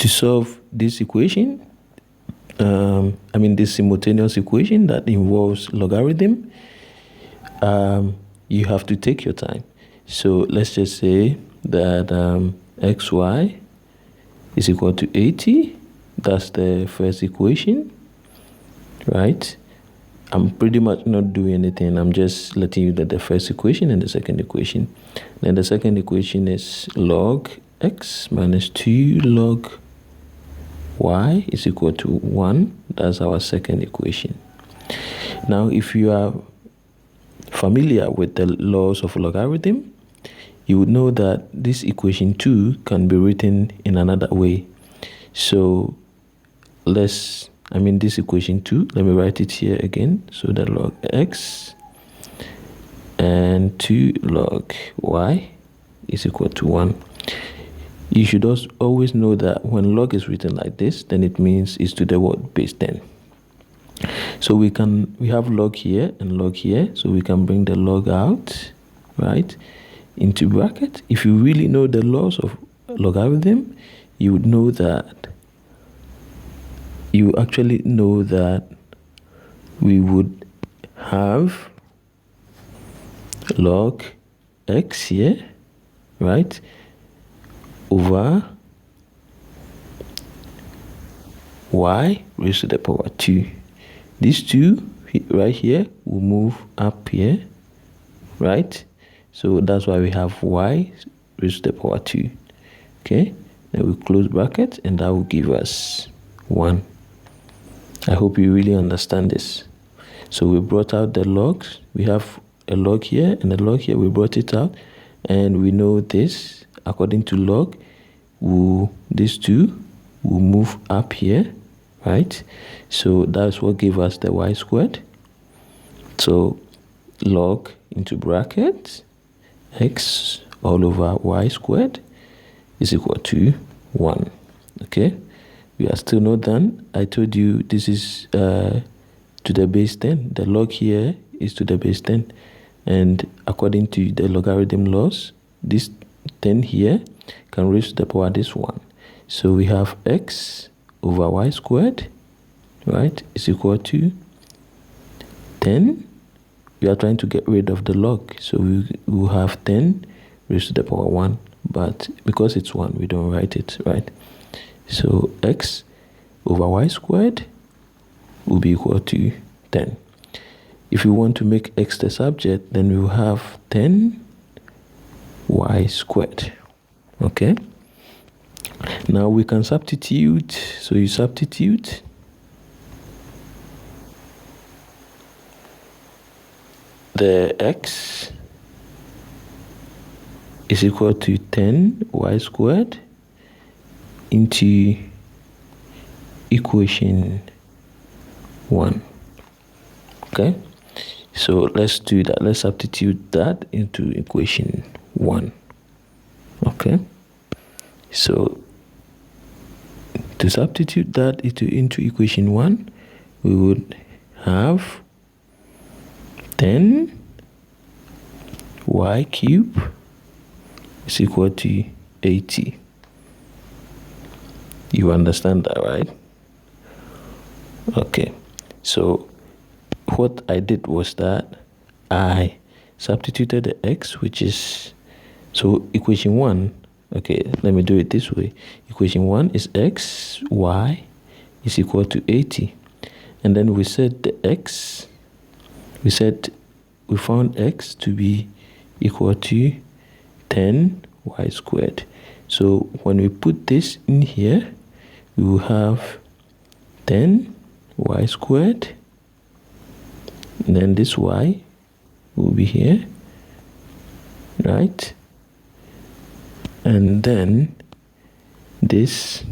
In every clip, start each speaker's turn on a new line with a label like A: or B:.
A: To solve this equation, this simultaneous equation that involves logarithm, you have to take your time. So let's just say that xy is equal to 80. That's the first equation, right? I'm pretty much not doing anything. I'm just letting you know the first equation and the second equation. Then the second equation is log x minus 2 log y is equal to 1. That's our second equation. Now, if you are familiar with the laws of logarithm, you would know that this equation 2 can be written in another way. So this equation 2, let me write it here again. So the log x and 2 log y is equal to 1. You should also always know that when log is written like this, then it means it's to the what? Base 10. So we have log here and log here, so we can bring the log out, right, into bracket. If you really know the laws of logarithm, you would know that we would have log x here, right, over y raised to the power 2. These 2 right here will move up here, right? So that's why we have y raised to the power 2. Okay, then we close bracket, and that will give us 1. I hope you really understand this. So we brought out the logs. We have a log here and a log here. We brought it out, and we know this. According to log, these 2 will move up here, right? So that's what gave us the y squared. So log into bracket x all over y squared is equal to 1. Okay, we are still not done. I told you this is to the base 10. The log here is to the base 10, and according to the logarithm laws, this 10 here can raise to the power this 1. So we have x over y squared, right, is equal to 10. We are trying to get rid of the log, so we will have 10 raised to the power 1, but because it's 1, we don't write it, right? So x over y squared will be equal to 10. If you want to make x the subject, then we will have 10 y squared. Okay, now we can substitute. So you substitute the x is equal to 10 y squared into equation 1. Okay, so let's do that. Let's substitute that into equation 1. Okay, so to substitute that into equation 1, we would have 10 y cube is equal to 80. You understand that, right? Okay, so what I did was that I substituted the x, which is, so equation 1, okay, let me do it this way. Equation 1 is x, y is equal to 80. And then we said the x, we found x to be equal to 10 y squared. So when we put this in here, we will have 10 y squared, and then this y will be here, right? And then this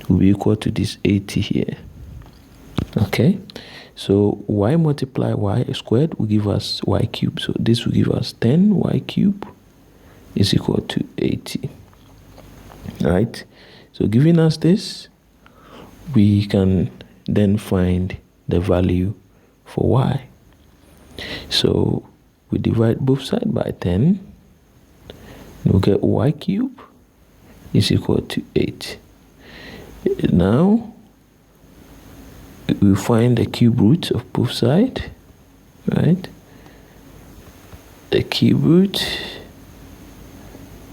A: will be equal to this 80 here. Okay, so y multiply y squared will give us y cubed. So this will give us 10 y cubed is equal to 80. Right? So giving us this, we can then find the value for y. So we divide both sides by 10. We'll get y cubed is equal to 8. Now we find the cube root of both sides, right? The cube root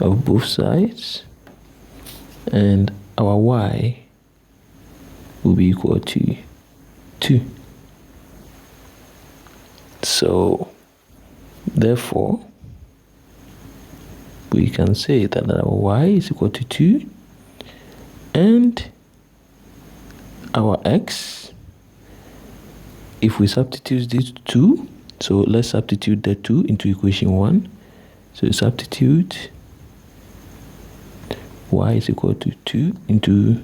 A: of both sides, and our y will be equal to 2. So therefore we can say that our y is equal to 2 and our x, if we substitute these 2, so let's substitute the 2 into equation 1. So substitute y is equal to 2 into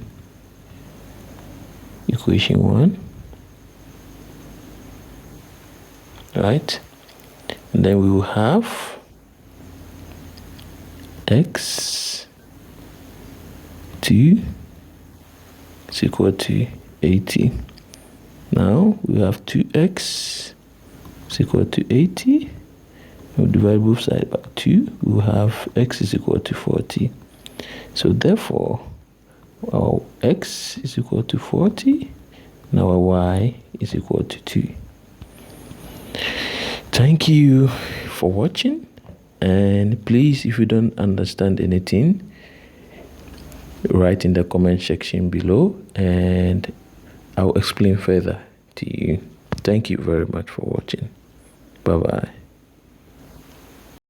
A: equation 1, right? And then we will have x2 is equal to 80. Now we have 2x is equal to 80. We'll divide both sides by 2. We'll have x is equal to 40. So therefore, our x is equal to 40, and our y is equal to 2. Thank you for watching, and please, if you don't understand anything, write in the comment section below and I'll explain further to you. Thank you very much for watching. Bye bye.